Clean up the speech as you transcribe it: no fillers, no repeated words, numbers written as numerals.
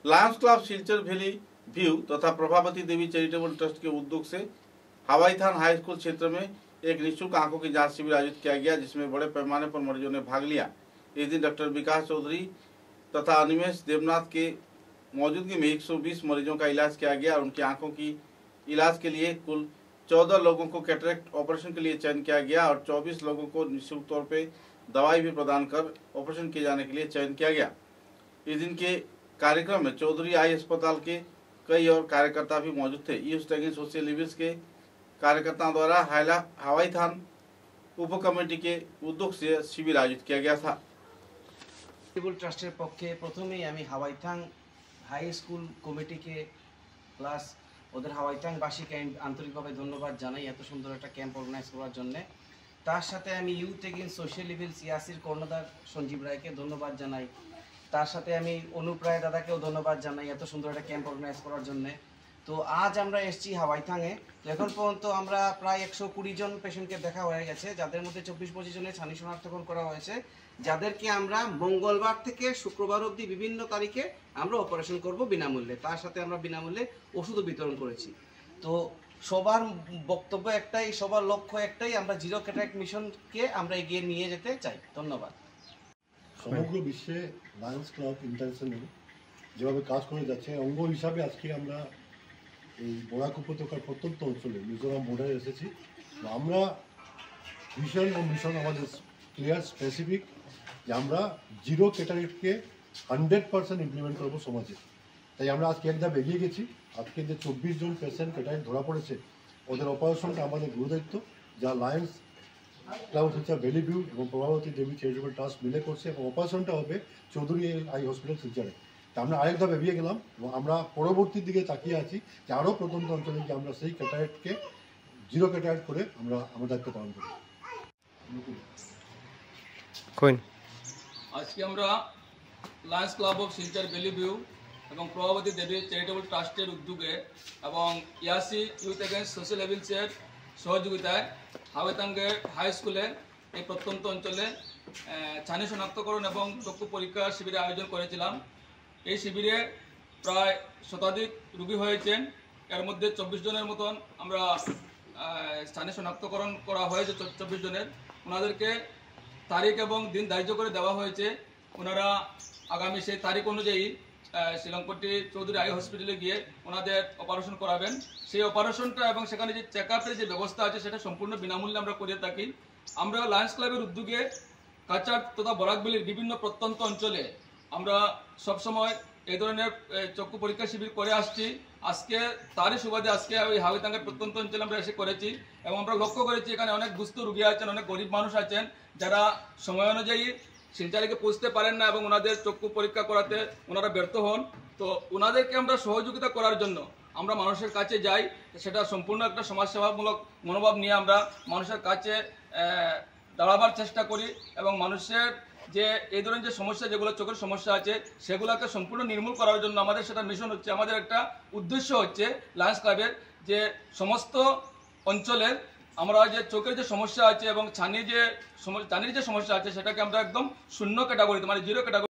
Lions club Silchar valley view तथा Prabhavati Devi charitable trust के उद्योग से हवाई थान हाई स्कूल क्षेत्र में एक निःशुल्क आंखों की जांच शिविर आयोजित किया गया, जिसमें बड़े पैमाने पर मरीजों ने भाग लिया। इस दिन डॉक्टर विकास चौधरी तथा अनिमेश देवनाथ के मौजूदगी में 120 मरीजों का इलाज किया गया और उनकी आंखों की इलाज के लिए कुल 14 लोगों को कैटरेक्ट ऑपरेशन के लिए चयन किया गया और 24 लोगों को निःशुल्क तौर पर दवाई भी प्रदान कर ऑपरेशन किए जाने के लिए चयन किया गया। इस दिन के कार्यक्रम में चौधरी आई अस्पताल के कई और कार्यकर्ता भी मौजूद थे। यूथ अगेंस्ट सोशल इविल्स के कार्यकर्ताओं द्वारा हवाई थान उप कमेटी के उद्योग से शिविर आयोजित किया गया था। ट्रस्टर पक्षे प्रथमेই আমি হাওয়াইথাং হাই স্কুল কমিটিকে প্লাস ওদের হাওয়াইথাংবাসীকে আন্তরিকভাবে ধন্যবাদ জানাই এত সুন্দর একটা ক্যাম্প অর্গানাইজ করার জন্য। তার সাথে আমি youth against social evils Yasir কর্ণধার সঞ্জীব রায়কে ধন্যবাদ জানাই। তার সাথে আমি অনুপ রায় দাদাকেও ধন্যবাদ জানাই এত সুন্দর একটা ক্যাম্প অর্গানাইজ করার জন্য। তো আজ আমরা এসেছি হাওয়াইথাংয়ে। এখন পর্যন্ত আমরা প্রায় 120 জন পেশেন্টকে দেখা হয়ে গেছে, যাদের মধ্যে 24-25 জনের ছানি শনাক্তকরণ করা হয়েছে, যাদেরকে আমরা মঙ্গলবার থেকে শুক্রবার অবধি বিভিন্ন তারিখে আমরা অপারেশন করব বিনামূল্যে। তার সাথে আমরা বিনামূল্যে ওষুধও বিতরণ করেছি। তো সবার বক্তব্য একটাই, সবার লক্ষ্য একটাই, আমরা জিরো ক্যাটারাক্ট মিশনকে আমরা এগিয়ে নিয়ে যেতে চাই। ধন্যবাদ। সমগ্র বিশ্বে লায়ন্স ক্লাব ইন্টারন্যাশনাল যেভাবে কাজ করে যাচ্ছে, অঙ্গ হিসাবে আজকে আমরা এই বরাক উপত্যকার প্রত্যন্ত অঞ্চলে মিজোরাম বর্ডারে এসেছি। আমরা ভিশন ও মিশন আমাদের ক্লিয়ার স্পেসিফিক যে আমরা জিরো ক্যাটারাক্টকে 100% ইমপ্লিমেন্ট করবো সমাজে। তাই আমরা আজকে এক ধাপ এগিয়ে গেছি। আজকে যে 24 জন পেশেন্ট ক্যাটারাক্ট ধরা পড়েছে, ওদের অপারেশনটা আমাদের গুরুদায়িত্ব, যা Lions club Silchar valley view এবং প্রভাবতী দেবী চ্যারিটেবল ট্রাস্ট মিলে করছে এবং অপারেশনটা হবে চৌধুরী আই হসপিটাল শিলচরে। তা আমরা আরেক ধাপ এগিয়ে গেলাম এবং আমরা পরবর্তীর দিকে তাকিয়ে আছি যে আরও প্রত্যন্ত অঞ্চলে গিয়ে আমরা সেই ক্যাটারাক্টকে জিরো ক্যাটারাক্ট করে আমরা আমাদের দায়িত্ব পালন করি। আজকে আমরা Lions club of Silchar valley view এবং প্রভাবতী দেবী চ্যারিটেবল ট্রাস্টের উদ্যোগে এবং ইয়াসি ইউথ এগেইনস্ট সোশ্যাল ইভিলসের সহযোগিতায় হাওয়াইথাংয়ের হাই স্কুলে এই প্রত্যন্ত অঞ্চলে ছানি শনাক্তকরণ এবং চক্ষু পরীক্ষা শিবিরের আয়োজন করেছিলাম। এই শিবিরে প্রায় শতাধিক রোগী হয়েছেন, এর মধ্যে 24 জনের মতন আমরা ছানি শনাক্তকরণ করা হয়েছে। 24 জনের ওনাদেরকে তারিখ এবং দিন ধার্য করে দেওয়া হয়েছে। ওনারা আগামী সেই তারিখ অনুযায়ী শ্রীলঙ্কটি চৌধুরী আই হসপিটালে গিয়ে ওনাদের অপারেশন করাবেন। সেই অপারেশনটা এবং সেখানে যে চেক আপের যে ব্যবস্থা আছে সেটা সম্পূর্ণ বিনামূল্যে আমরা করে থাকি। আমরা লায়ন্স ক্লাবের উদ্যোগে কাচার তথা বরাকবেলির বিভিন্ন প্রত্যন্ত অঞ্চলে আমরা সবসময় এই ধরনের চক্ষু পরীক্ষা শিবির করে আসছি। আজকে তারই সুবাদে আজকে ওই হাওয়াইথাংয়ের প্রত্যন্ত অঞ্চলে আমরা এসে করেছি এবং আমরা লক্ষ্য করেছি এখানে অনেক দুস্থ রোগী আছেন, অনেক গরিব মানুষ আছেন, যারা সময় অনুযায়ী শিলচরে পৌঁছতে পারেন না এবং ওনাদের চক্ষু পরীক্ষা করাতে ওনারা ব্যর্থ হন। তো ওনাদেরকে আমরা সহযোগিতা করার জন্য আমরা মানুষের কাছে যাই। সেটা সম্পূর্ণ একটা সমাজসেবামূলক মনোভাব নিয়ে আমরা মানুষের কাছে দাঁড়াবার চেষ্টা করি এবং মানুষের যে এই ধরনের যে সমস্যা, যেগুলো চোখের সমস্যা আছে, সেগুলোকে সম্পূর্ণ নির্মূল করার জন্য আমাদের সেটা মিশন হচ্ছে। আমাদের একটা উদ্দেশ্য হচ্ছে লায়ন্স ক্লাবের যে সমস্ত অঞ্চলের আমরা যে চোখের যে সমস্যা আছে এবং ছানির যে সমস্যা আছে সেটাকে আমরা একদম শূন্য ক্যাটাগরিতে, মানে জিরো ক্যাটাগরি